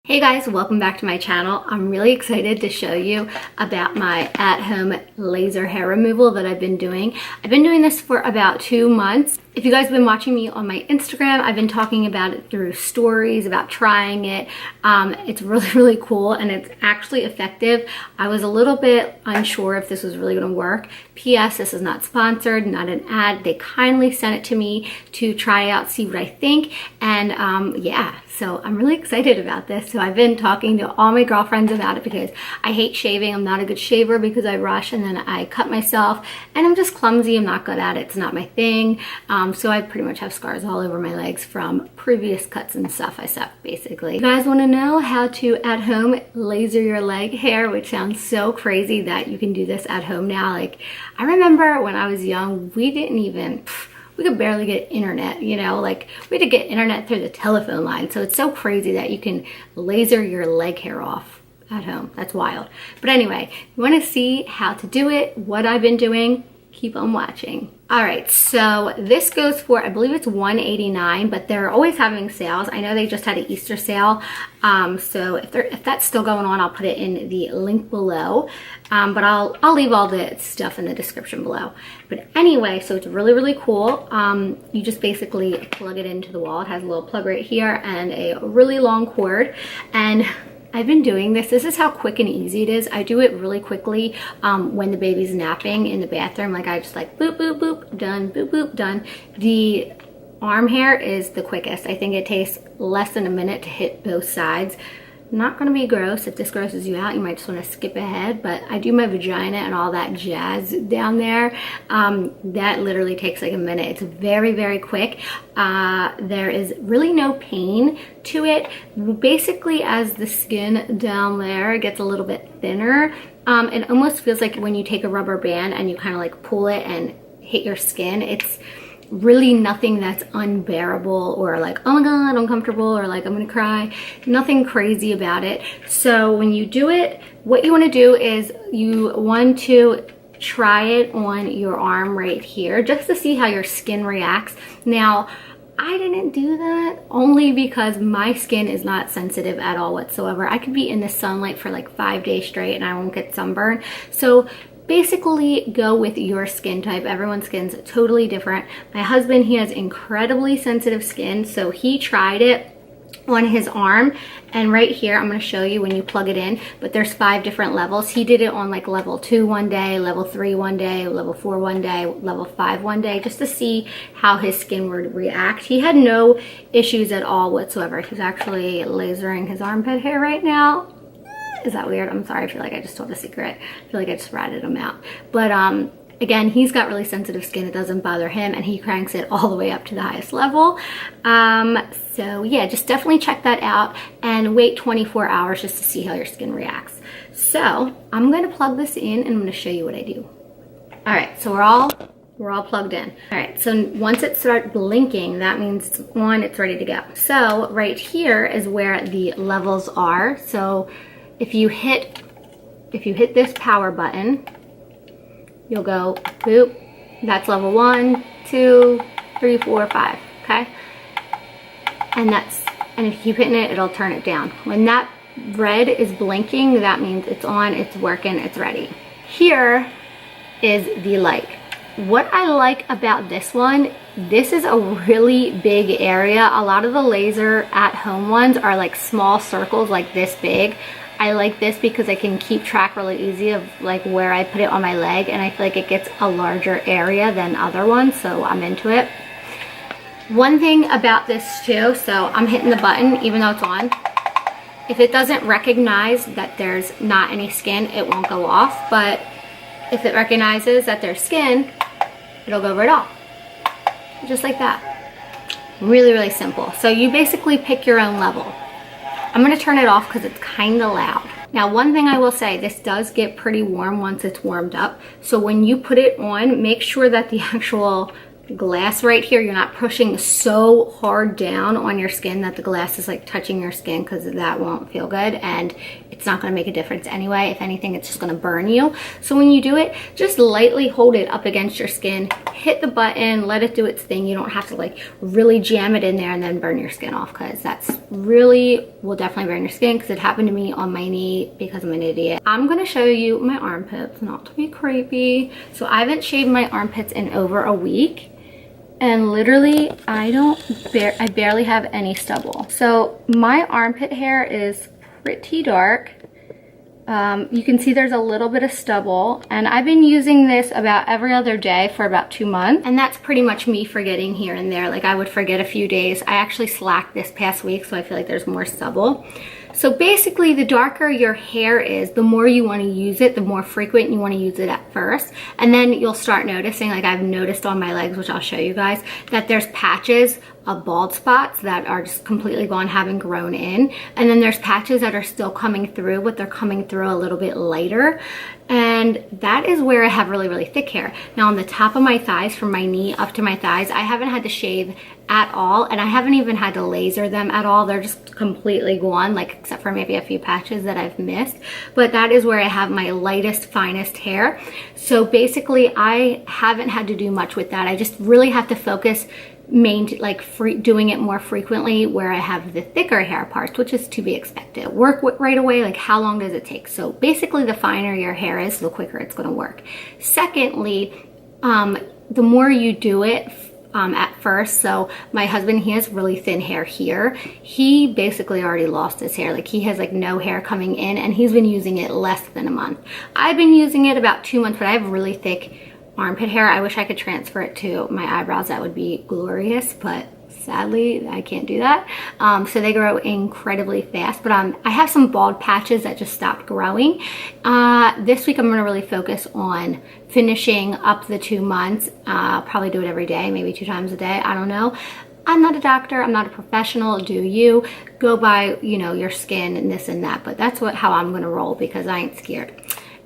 Hey guys, welcome back to my channel. I'm really excited to show you about my at-home laser hair removal that I've been doing. I've been doing this for about 2 months. If you guys have been watching me on my Instagram, I've been talking about it through stories, about trying it. It's really cool and it's actually effective. I was a little bit unsure if this was really gonna work. P.S. This is not sponsored, not an ad. They kindly sent it to me to try out, see what I think. And yeah, so I'm really excited about this. So I've been talking to all my girlfriends about it because I hate shaving. I'm not a good shaver because I rush and then I cut myself and I'm just clumsy. I'm not good at it. It's not my thing. So I pretty much have scars all over my legs from previous cuts and stuff I suck, basically. You guys want to know how to at home laser your leg hair, which sounds so crazy that you can do this at home now. Like, I remember when I was young, we could barely get internet, you know, like we had to get internet through the telephone line. So it's so crazy that you can laser your leg hair off at home. That's wild. But anyway, you want to see how to do it, what I've been doing, keep on watching. All right, so this goes for, I believe it's $189, but they're always having sales. I know they just had an Easter sale. So if that's still going on, I'll put it in the link below. But I'll leave all the stuff in the description below. But anyway, so it's really cool. You just basically plug it into the wall. It has a little plug right here and a really long cord. And I've been doing this. This is how quick and easy it is. I do it really quickly when the baby's napping in the bathroom. Like I just like boop, boop, boop, done, boop, boop, done. The arm hair is the quickest. I think it takes less than a minute to hit both sides. Not gonna be gross. If this grosses you out, you might just wanna skip ahead, but I do my vagina and all that jazz down there. That literally takes like a minute. It's very quick. There is really no pain to it. Basically, as the skin down there gets a little bit thinner, it almost feels like when you take a rubber band and you kind of like pull it and hit your skin. It's really nothing that's unbearable or like, oh my god, uncomfortable, or like I'm gonna cry. Nothing crazy about it. So when you do it, what you want to do is you want to try it on your arm right here just to see how your skin reacts. Now, I didn't do that only because my skin is not sensitive at all whatsoever. I could be in the sunlight for like 5 days straight and I won't get sunburn. So basically go with your skin type. Everyone's skin's totally different. My husband, he has incredibly sensitive skin, so he tried it on his arm, and right here I'm going to show you when you plug it in, but there's 5 different levels. He did it on like level 2 one day, level 3 one day, level 4 one day, level 5 one day, just to see how his skin would react. He had no issues at all whatsoever. He's actually lasering his armpit hair right now. Is that weird? I'm sorry, I feel like I just told a secret. I feel like I just ratted him out. But again, he's got really sensitive skin. It doesn't bother him, and he cranks it all the way up to the highest level. So yeah, just definitely check that out and wait 24 hours just to see how your skin reacts. So I'm gonna plug this in and I'm gonna show you what I do. All right, so we're all plugged in. All right, so once it starts blinking, that means it's on, it's ready to go. So right here is where the levels are. So if you hit this power button, you'll go boop. That's level 1, 2, 3, 4, 5. Okay, and if you keep hitting it, it'll turn it down. When that red is blinking, that means it's on, it's working, it's ready. Here is the light. What I like about this one, this is a really big area. A lot of the laser at home ones are like small circles like this big. I like this because I can keep track really easy of like where I put it on my leg, and I feel like it gets a larger area than other ones, so I'm into it. One thing about this too, so I'm hitting the button even though it's on. If it doesn't recognize that there's not any skin, it won't go off, but if it recognizes that there's skin, it'll go right off. Just like that. Really simple. So you basically pick your own level. I'm gonna turn it off because it's kind of loud. Now, one thing I will say, this does get pretty warm once it's warmed up. So when you put it on, make sure that the actual glass right here, you're not pushing so hard down on your skin that the glass is like touching your skin, because that won't feel good and it's not going to make a difference anyway. If anything, it's just going to burn you. So when you do it, just lightly hold it up against your skin, hit the button, let it do its thing. You don't have to like really jam it in there and then burn your skin off, because that's really will definitely burn your skin, because it happened to me on my knee because I'm an idiot. I'm going to show you my armpits, not to be creepy. So I haven't shaved my armpits in over a week. And literally, I barely have any stubble. So my armpit hair is pretty dark. You can see there's a little bit of stubble, and I've been using this about every other day for about 2 months, and that's pretty much me forgetting here and there. Like I would forget a few days. I actually slacked this past week, so I feel like there's more stubble. So basically, the darker your hair is, the more you want to use it, the more frequent you want to use it at first. And then you'll start noticing, like I've noticed on my legs, which I'll show you guys, that there's patches of bald spots that are just completely gone, haven't grown in. And then there's patches that are still coming through, but they're coming through a little bit lighter. And that is where I have really, really thick hair. Now on the top of my thighs, from my knee up to my thighs, I haven't had to shave at all, and I haven't even had to laser them at all. They're just completely gone, like except for maybe a few patches that I've missed. But that is where I have my lightest, finest hair. So basically, I haven't had to do much with that. I just really have to focus doing it more frequently where I have the thicker hair parts, which is to be expected. Work right away, like how long does it take? So basically, the finer your hair is, the quicker it's going to work. Secondly, the more you do it at first, so my husband, he has really thin hair here. He basically already lost his hair. Like he has like no hair coming in, and he's been using it less than a month. I've been using it about 2 months, but I have really thick armpit hair. I wish I could transfer it to my eyebrows. That would be glorious, but sadly I can't do that. So they grow incredibly fast, but I have some bald patches that just stopped growing. This week I'm going to really focus on finishing up the 2 months. Probably do it every day, maybe 2 times a day. I don't know. I'm not a doctor. I'm not a professional. Do you go by, you know, your skin and this and that, but that's how I'm going to roll, because I ain't scared.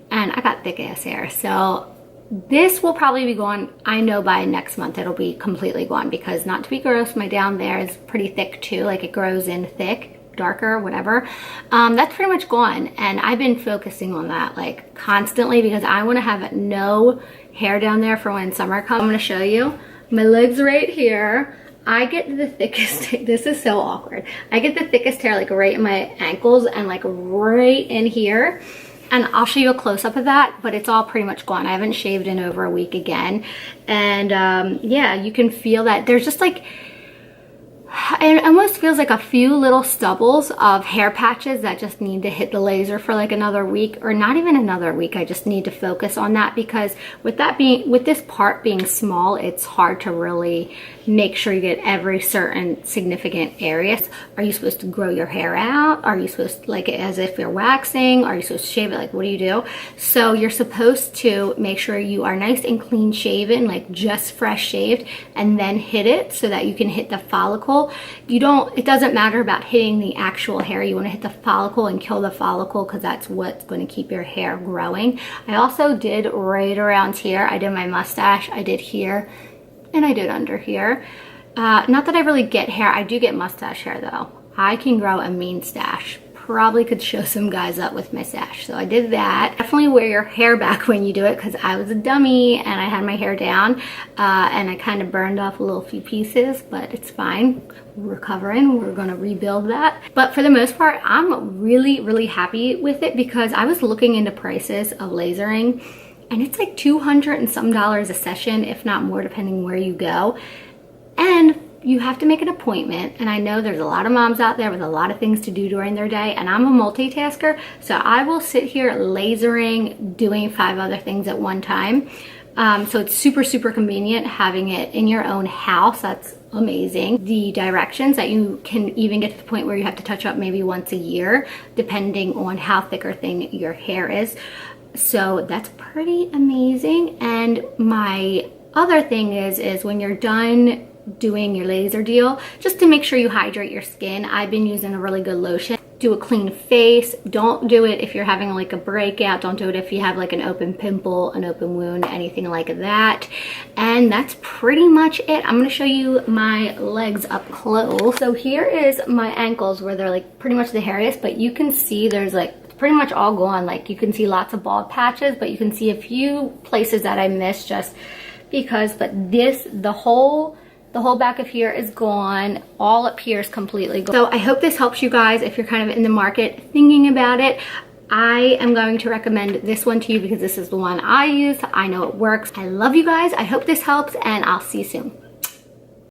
And I got thick ass hair. So this will probably be gone, I know, by next month. It'll be completely gone, because not to be gross, my down there is pretty thick too. Like it grows in thick, darker, whatever. That's pretty much gone. And I've been focusing on that like constantly, because I want to have no hair down there for when summer comes. I'm going to show you my legs right here. I get the thickest, this is so awkward. I get the thickest hair like right in my ankles and like right in here. And I'll show you a close-up of that, but it's all pretty much gone. I haven't shaved in over a week again. And yeah, you can feel that there's just like, it almost feels like a few little stubbles of hair patches that just need to hit the laser for like another week, or not even another week. I just need to focus on that, because with this part being small, it's hard to really make sure you get every certain significant area. Are you supposed to grow your hair out? Are you supposed to, like, as if you're waxing? Are you supposed to shave it? Like, what do you do? So you're supposed to make sure you are nice and clean shaven, like just fresh shaved, and then hit it so that you can hit the follicle. It doesn't matter about hitting the actual hair. You want to hit the follicle and kill the follicle, because that's what's going to keep your hair growing. I also did right around here. I did my mustache. I did here, and I did under here. Not that I really get hair. I do get mustache hair though. I can grow a mean stash. Probably could show some guys up with my stash. So I did that. Definitely wear your hair back when you do it, because I was a dummy and I had my hair down and I kind of burned off a little few pieces, but it's fine. We're recovering. We're going to rebuild that. But for the most part, I'm really, really happy with it, because I was looking into prices of lasering, and it's like $200 and some a session, if not more, depending where you go. And you have to make an appointment, and I know there's a lot of moms out there with a lot of things to do during their day, and I'm a multitasker, so I will sit here lasering, doing 5 other things at one time. So it's super, super convenient having it in your own house. That's amazing. The directions that you can even get to the point where you have to touch up maybe once a year, depending on how thick or thin your hair is. So that's pretty amazing. And my other thing is when you're done doing your laser deal, just to make sure you hydrate your skin, I've been using a really good lotion. Do a clean face. Don't do it if you're having like a breakout. Don't do it if you have like an open pimple, an open wound, anything like that. And that's pretty much it. I'm going to show you my legs up close. So here is my ankles, where they're like pretty much the hairiest, but you can see there's like pretty much all gone. Like, you can see lots of bald patches, but you can see a few places that I missed just because, but this, the whole back of here is gone. All up here is completely gone. So I hope this helps you guys if you're kind of in the market thinking about it. I am going to recommend this one to you because this is the one I use. I know it works. I love you guys. I hope this helps, and I'll see you soon.